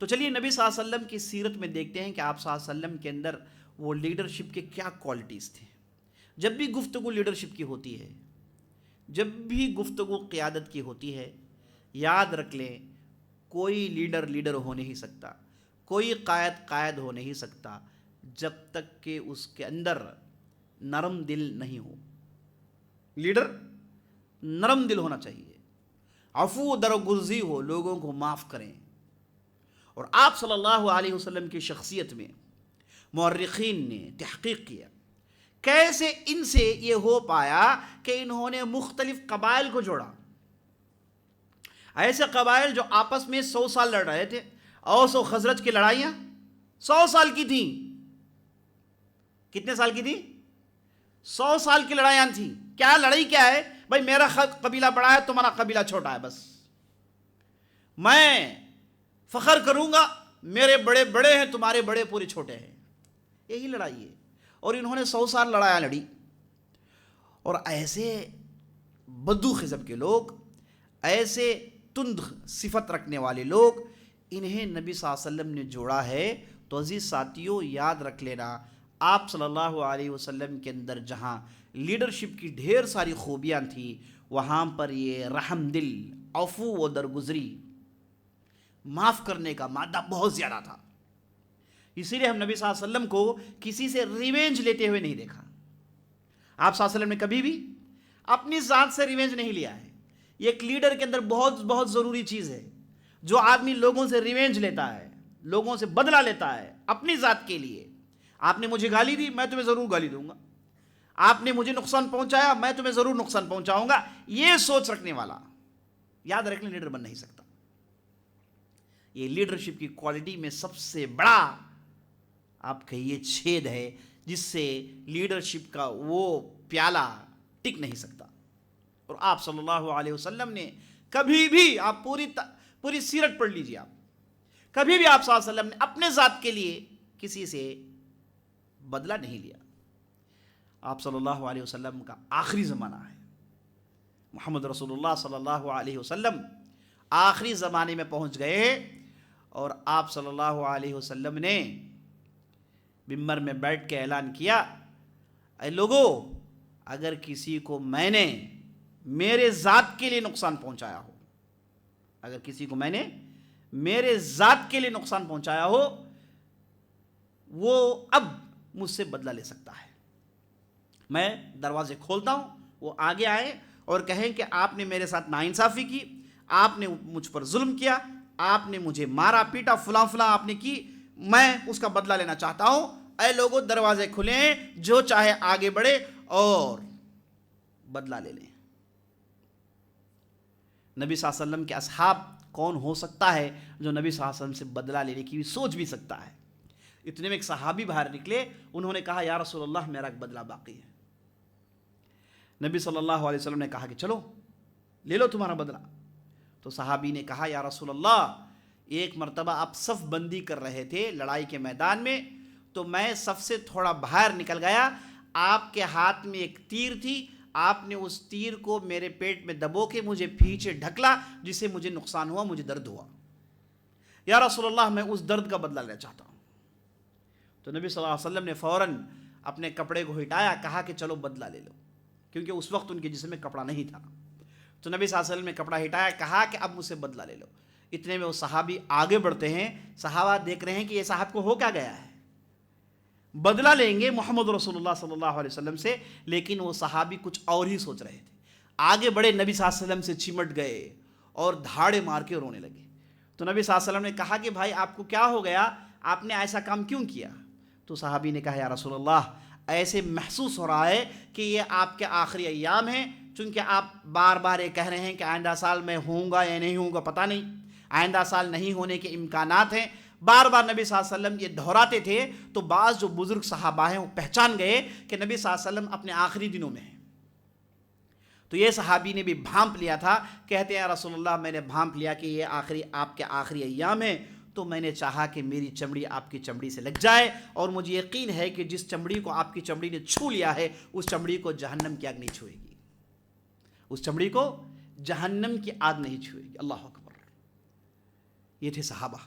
تو چلیے نبی صلی اللہ علیہ وسلم کی سیرت میں دیکھتے ہیں کہ آپ صلی اللہ علیہ وسلم کے اندر وہ لیڈرشپ کے کیا کوالٹیز تھے۔ جب بھی گفتگو لیڈرشپ کی ہوتی ہے، جب بھی گفتگو قیادت کی ہوتی ہے، یاد رکھ لیں کوئی لیڈر ہو نہیں سکتا، کوئی قائد ہو نہیں سکتا جب تک کہ اس کے اندر نرم دل نہیں ہو۔ لیڈر نرم دل ہونا چاہیے، عفو درگزری ہو، لوگوں کو معاف کریں۔ اور آپ صلی اللہ علیہ وسلم کی شخصیت میں مورخین نے تحقیق کیا کیسے ان سے یہ ہو پایا کہ انہوں نے مختلف قبائل کو جوڑا۔ ایسے قبائل جو آپس میں 100 سال لڑ رہے تھے، اوس و خزرج کی لڑائیاں 100 سال کی تھیں۔ کتنے سال کی تھی؟ 100 سال کی لڑائیاں تھیں۔ کیا لڑائی کیا ہے؟ بھائی میرا قبیلہ بڑا ہے، تمہارا قبیلہ چھوٹا ہے، بس میں فخر کروں گا میرے بڑے بڑے ہیں، تمہارے بڑے پورے چھوٹے ہیں، یہی لڑائی ہے۔ اور انہوں نے 100 سال لڑایا لڑی۔ اور ایسے بدو خزب کے لوگ، ایسے تند صفت رکھنے والے لوگ، انہیں نبی صلی اللہ علیہ وسلم نے جوڑا ہے۔ تو عزیز ساتھیوں یاد رکھ لینا، آپ صلی اللہ علیہ وسلم کے اندر جہاں لیڈرشپ کی ڈھیر ساری خوبیاں تھیں، وہاں پر یہ رحم دل، عفو و درگزری، معاف کرنے کا مادہ بہت زیادہ تھا۔ اسی لیے ہم نبی صلی اللہ علیہ وسلم کو کسی سے ریونج لیتے ہوئے نہیں دیکھا۔ آپ صلی اللہ علیہ وسلم نے کبھی بھی اپنی ذات سے ریونج نہیں لیا ہے۔ یہ ایک لیڈر کے اندر بہت بہت ضروری چیز ہے۔ جو آدمی لوگوں سے ریونج لیتا ہے، لوگوں سے بدلہ لیتا ہے اپنی ذات کے لیے، آپ نے مجھے گالی دی، میں تمہیں ضرور گالی دوں گا، آپ نے مجھے نقصان پہنچایا، میں تمہیں ضرور نقصان پہنچاؤں گا، یہ سوچ رکھنے والا یاد رکھ لیں لیڈر بن نہیں سکتا۔ یہ لیڈرشپ کی کوالٹی میں سب سے بڑا آپ کا یہ چھید ہے جس سے لیڈرشپ کا وہ پیالہ ٹک نہیں سکتا۔ اور آپ صلی اللہ علیہ وسلم نے کبھی بھی، آپ پوری سیرت پڑھ لیجیے، آپ کبھی بھی آپ صلی اللہ علیہ وسلم نے اپنے ذات کے لیے کسی سے بدلہ نہیں لیا۔ آپ صلی اللہ علیہ وسلم کا آخری زمانہ ہے، محمد رسول اللہ صلی اللہ علیہ وسلم آخری زمانے میں پہنچ گئے، اور آپ صلی اللہ علیہ وسلم نے ممبر میں بیٹھ کے اعلان کیا، اے لوگو، اگر کسی کو میں نے میرے ذات کے لیے نقصان پہنچایا ہو، اگر کسی کو میں نے میرے ذات کے لیے نقصان پہنچایا ہو، وہ اب مجھ سے بدلہ لے سکتا ہے۔ میں دروازے کھولتا ہوں، وہ آگے آئے اور کہیں کہ آپ نے میرے ساتھ ناانصافی کی، آپ نے مجھ پر ظلم کیا، آپ نے مجھے مارا پیٹا، فلاں فلاں آپ نے کی، میں اس کا بدلہ لینا چاہتا ہوں۔ اے لوگوں، دروازے کھلیں، جو چاہے آگے بڑھے اور بدلہ لے لیں۔ نبی صلی اللہ علیہ وسلم کے اصحاب کون ہو سکتا ہے جو نبی صلی اللہ علیہ وسلم سے بدلہ لینے کی بھی سوچ بھی سکتا ہے؟ اتنے میں ایک صحابی باہر نکلے، انہوں نے کہا یا رسول اللہ میرا ایک بدلہ باقی ہے۔ نبی صلی اللہ علیہ وسلم نے کہا کہ چلو لے لو تمہارا بدلہ۔ تو صحابی نے کہا یا رسول اللہ، ایک مرتبہ آپ صف بندی کر رہے تھے لڑائی کے میدان میں، تو میں صف سے تھوڑا باہر نکل گیا، آپ کے ہاتھ میں ایک تیر تھی، آپ نے اس تیر کو میرے پیٹ میں دبو کے مجھے پیچھے ڈھکلا، جس سے مجھے نقصان ہوا، مجھے درد ہوا، یا رسول اللہ میں اس درد کا بدلہ لینا چاہتا ہوں۔ تو نبی صلی اللہ علیہ وسلم نے فوراً اپنے کپڑے کو ہٹایا، کہا کہ چلو بدلہ لے لو، کیونکہ اس وقت ان کے جسم میں کپڑا نہیں تھا۔ تو نبی صلی اللہ علیہ وسلم نے کپڑا ہٹایا، کہا کہ اب مجھ سے بدلہ لے لو۔ اتنے میں وہ صحابی آگے بڑھتے ہیں، صحابہ دیکھ رہے ہیں کہ یہ صاحب کو ہو کیا گیا ہے، بدلہ لیں گے محمد رسول اللہ صلی اللہ علیہ وسلم سے، لیکن وہ صحابی کچھ اور ہی سوچ رہے تھے۔ آگے بڑے، نبی صلی اللہ علیہ وسلم سے چمٹ گئے اور دھاڑے مار کے رونے لگے۔ تو نبی صلی اللہ علیہ وسلم نے کہا کہ بھائی آپ کو کیا ہو گیا، آپ نے ایسا کام کیوں کیا؟ تو صحابی نے کہا یا رسول اللہ، ایسے محسوس ہو رہا ہے کہ یہ آپ کے آخری ایام ہیں، چونکہ آپ بار بار یہ کہہ رہے ہیں کہ آئندہ سال میں ہوں گا یا نہیں ہوں گا پتہ نہیں، آئندہ سال نہیں ہونے کے امکانات ہیں، بار بار نبی صلی اللہ علیہ وسلم یہ دہراتے تھے۔ تو بعض جو بزرگ صحابہ ہیں وہ پہچان گئے کہ نبی صلی اللہ علیہ وسلم اپنے آخری دنوں میں ہیں۔ تو یہ صحابی نے بھی بھانپ لیا تھا، کہتے ہیں یا رسول اللہ میں نے بھانپ لیا کہ یہ آپ کے آخری ایام ہیں، تو میں نے چاہا کہ میری چمڑی آپ کی چمڑی سے لگ جائے، اور مجھے یقین ہے کہ جس چمڑی کو آپ کی چمڑی نے چھو لیا ہے اس چمڑی کو جہنم کی آگ نہیں چھوئے گی، اس چمڑی کو جہنم کی آگ نہیں چھوئے گی۔ اللہ اکبر! یہ تھے صحابہ،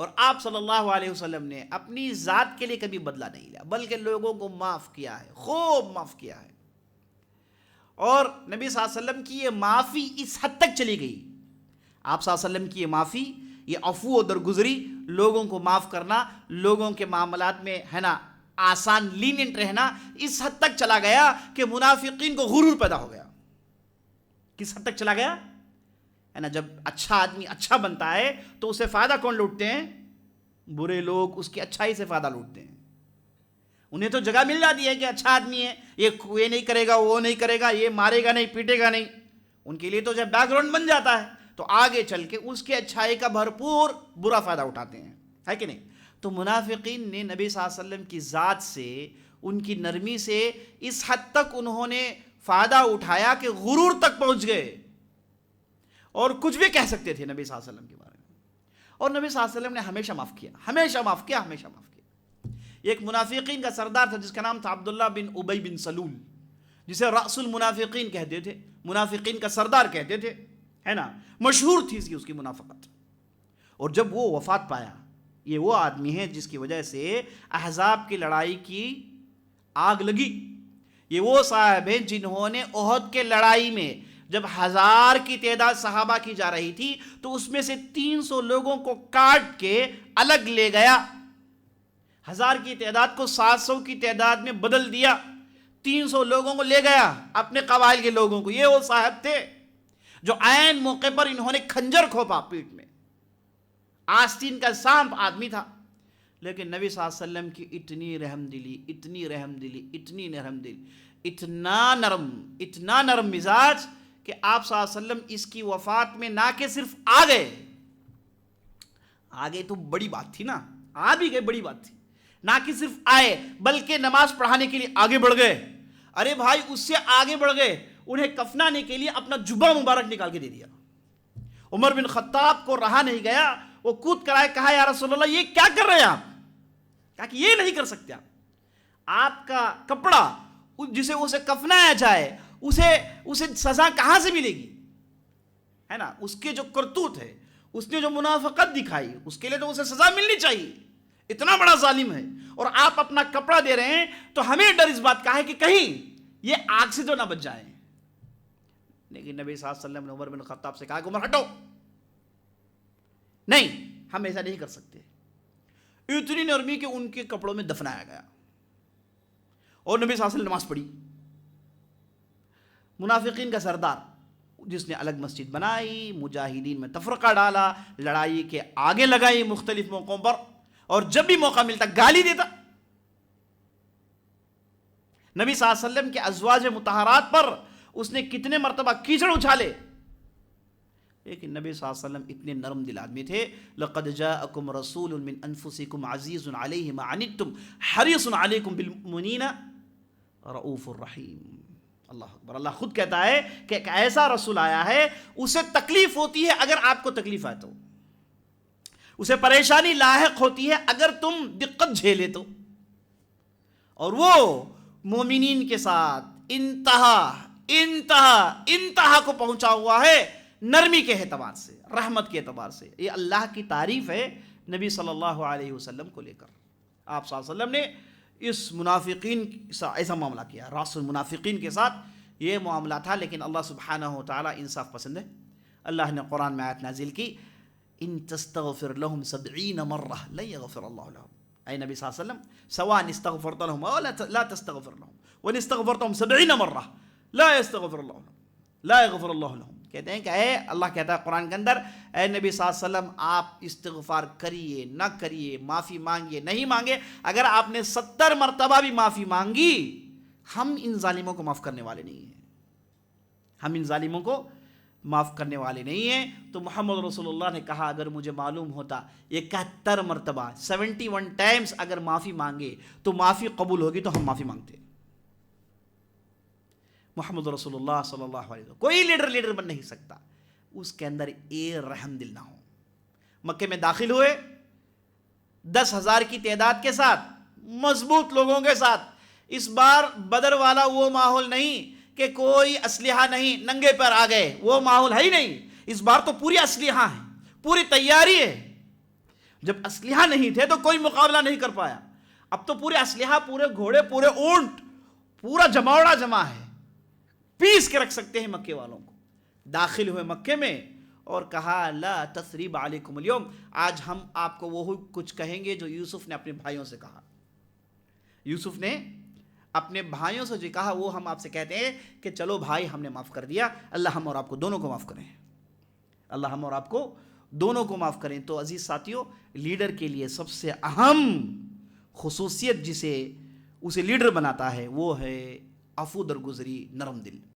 اور آپ صلی اللہ علیہ وسلم نے اپنی ذات کے لیے کبھی بدلہ نہیں لیا، بلکہ لوگوں کو معاف کیا ہے، خوب معاف کیا ہے۔ اور نبی صلی اللہ علیہ وسلم کی یہ معافی اس حد تک چلی گئی، آپ صلی اللہ علیہ وسلم کی یہ معافی، یہ عفو و درگزری، لوگوں کو معاف کرنا، لوگوں کے معاملات میں ہے نا آسان لینینٹ رہنا، اس حد تک چلا گیا کہ منافقین کو غرور پیدا ہو گیا۔ کس حد تک چلا گیا ہے نا؟ جب اچھا آدمی اچھا بنتا ہے تو اسے فائدہ کون لوٹتے ہیں؟ برے لوگ اس کی اچھائی سے فائدہ لوٹتے ہیں۔ انہیں تو جگہ مل جاتی ہے کہ اچھا آدمی ہے، یہ نہیں کرے گا، وہ نہیں کرے گا، یہ مارے گا نہیں، پیٹے گا نہیں، ان کے لیے تو جب بیک گراؤنڈ بن جاتا ہے تو آگے چل کے اس کے اچھائی کا بھرپور برا فائدہ اٹھاتے ہیں، ہے کہ نہیں؟ تو منافقین نے نبی صلی اللہ علیہ وسلم کی ذات سے، ان کی نرمی سے اس حد تک انہوں نے فائدہ اٹھایا کہ غرور تک پہنچ گئے، اور کچھ بھی کہہ سکتے تھے نبی صلی اللہ علیہ وسلم کے بارے میں۔ اور نبی صلی اللہ علیہ وسلم نے ہمیشہ معاف کیا، ہمیشہ معاف کیا، ہمیشہ معاف کیا۔ ایک منافقین کا سردار تھا جس کا نام تھا عبداللہ بن ابی بن سلول، جسے رأس المنافقین کہتے تھے، منافقین کا سردار کہتے تھے، ہے نا، مشہور تھی اس کی منافقت۔ اور جب وہ وفات پایا، یہ وہ آدمی ہے جس کی وجہ سے احزاب کی لڑائی کی آگ لگی، یہ وہ صاحب ہیں جنہوں نے احد کے لڑائی میں جب 1000 کی تعداد صحابہ کی جا رہی تھی تو اس میں سے 300 لوگوں کو کاٹ کے الگ لے گیا، 1000 کی تعداد کو 700 کی تعداد میں بدل دیا، 300 لوگوں کو لے گیا، اپنے قبائل کے لوگوں کو۔ یہ وہ صاحب تھے جو عین موقع پر انہوں نے خنجر کھوپا پیٹ میں، آستین کا سانپ آدمی تھا، لیکن نبی صلی اللہ علیہ وسلم کی اتنی رحم دلی، اتنی رحم دلی، اتنی نرم دل، اتنا نرم مزاج کہ آپ صلی اللہ علیہ وسلم اس کی وفات میں نہ کہ صرف آگے تو بڑی بات تھی نا، آ بھی گئے، بڑی بات تھی، نہ کہ صرف آئے بلکہ نماز پڑھانے کے لیے آگے بڑھ گئے۔ ارے بھائی اس سے آگے بڑھ گئے، انہیں کفنانے کے لیے اپنا جبہ مبارک نکال کے دے دیا۔ عمر بن خطاب کو رہا نہیں گیا، وہ کود کر آئے، کہا یا رسول اللہ یہ کیا کر رہے ہیں آپ؟ کہا کہ یہ نہیں کر سکتے آپ کا کپڑا جسے اسے کفنایا جائے اسے سزا کہاں سے ملے گی، ہے نا؟ اس کے جو کرتوت ہے، اس نے جو منافقت دکھائی، اس کے لیے تو اسے سزا ملنی چاہیے، اتنا بڑا ظالم ہے، اور آپ اپنا کپڑا دے رہے ہیں، تو ہمیں ڈر اس بات کا ہے کہ کہیں یہ آگ سے تو نہ بچ جائیں۔ لیکن نبی صلی اللہ علیہ وسلم نے عمر بن خطاب سے کہا کہ عمر ہٹو، نہیں ہم ایسا نہیں کر سکتے۔ اتنی نرمی کہ ان کے کپڑوں میں دفنایا گیا، اور نبی صلی اللہ علیہ وسلم نماز پڑھی۔ منافقین کا سردار جس نے الگ مسجد بنائی، مجاہدین میں تفرقہ ڈالا، لڑائی کے آگے لگائی مختلف موقعوں پر، اور جب بھی موقع ملتا گالی دیتا۔ نبی صلی اللہ علیہ وسلم کے ازواج مطہرات پر اس نے کتنے مرتبہ کیچڑ اچھالے، لیکن نبی صلی اللہ علیہ وسلم اتنے نرم دل آدمی تھے۔ لقد جاءکم رسول من انفسکم عزیز علیہ ما عنتم حریص علیکم بالمؤمنین رؤوف الرحیم۔ اللہ اکبر، اللہ خود کہتا ہے کہ ایک ایسا رسول آیا ہے، اسے تکلیف ہوتی ہے اگر آپ کو تکلیف آئے تو، اسے پریشانی لاحق ہوتی ہے اگر تم دقت جھیلے تو، اور وہ مومنین کے ساتھ انتہا کو پہنچا ہوا ہے، نرمی کے اعتبار سے، رحمت کے اعتبار سے۔ یہ اللہ کی تعریف ہے نبی صلی اللہ علیہ وسلم کو لے کر۔ آپ صلی اللہ علیہ وسلم نے اس منافقین ایسا معاملہ کیا، راس المنافقین کے ساتھ یہ معاملہ تھا، لیکن اللہ سبحانہ و تعالیٰ انصاف پسند ہے۔ اللہ نے قرآن میں آیت نازل کی، ان تستغفر لهم 70 مرہ لن یغفر اللہ لهم۔ اے نبی صلی اللہ علیہ وسلم، سواء استغفرت لهم او لا تستغفر لهم وان استغفرتهم 70 مرہ لا يستغفر اللہ لهم لا يغفر اللہ لهم۔ کہتے ہیں کہ اے اللہ کہتا ہے قرآن کے اندر، اے نبی صلی اللہ علیہ وسلم آپ استغفار کریے نہ کریے، معافی مانگیے نہیں مانگے، اگر آپ نے 70 مرتبہ بھی معافی مانگی، ہم ان ظالموں کو معاف کرنے والے نہیں ہیں، ہم ان ظالموں کو معاف کرنے والے نہیں ہیں۔ تو محمد رسول اللہ نے کہا اگر مجھے معلوم ہوتا 71 مرتبہ 71 ٹائمز اگر معافی مانگے تو معافی قبول ہوگی تو ہم معافی مانگتے۔ محمد رسول اللہ صلی اللہ علیہ وسلم، کوئی لیڈر بن نہیں سکتا اس کے اندر رحم دل نہ ہو۔ مکے میں داخل ہوئے 10,000 کی تعداد کے ساتھ، مضبوط لوگوں کے ساتھ۔ اس بار بدر والا وہ ماحول نہیں کہ کوئی اسلحہ نہیں، ننگے پر آ گئے، وہ ماحول ہے ہی نہیں۔ اس بار تو پوری اسلحہ ہے، پوری تیاری ہے۔ جب اسلحہ نہیں تھے تو کوئی مقابلہ نہیں کر پایا، اب تو پورے اسلحہ، پورے گھوڑے، پورے اونٹ، پورا جماوڑا جمع ہے، پیس کے رکھ سکتے ہیں مکے والوں کو۔ داخل ہوئے مکے میں اور کہا لا تثریب علیکم اليوم، آج ہم آپ کو وہ کچھ کہیں گے جو یوسف نے اپنے بھائیوں سے کہا۔ یوسف نے اپنے بھائیوں سے جو کہا وہ ہم آپ سے کہتے ہیں کہ چلو بھائی ہم نے معاف کر دیا، اللہ ہم اور آپ کو دونوں کو معاف کریں، اللہ ہم اور آپ کو دونوں کو معاف کریں۔ تو عزیز ساتھیوں، لیڈر کے لیے سب سے اہم خصوصیت جسے اسے لیڈر بناتا ہے وہ ہے عفو درگزری، نرم دل۔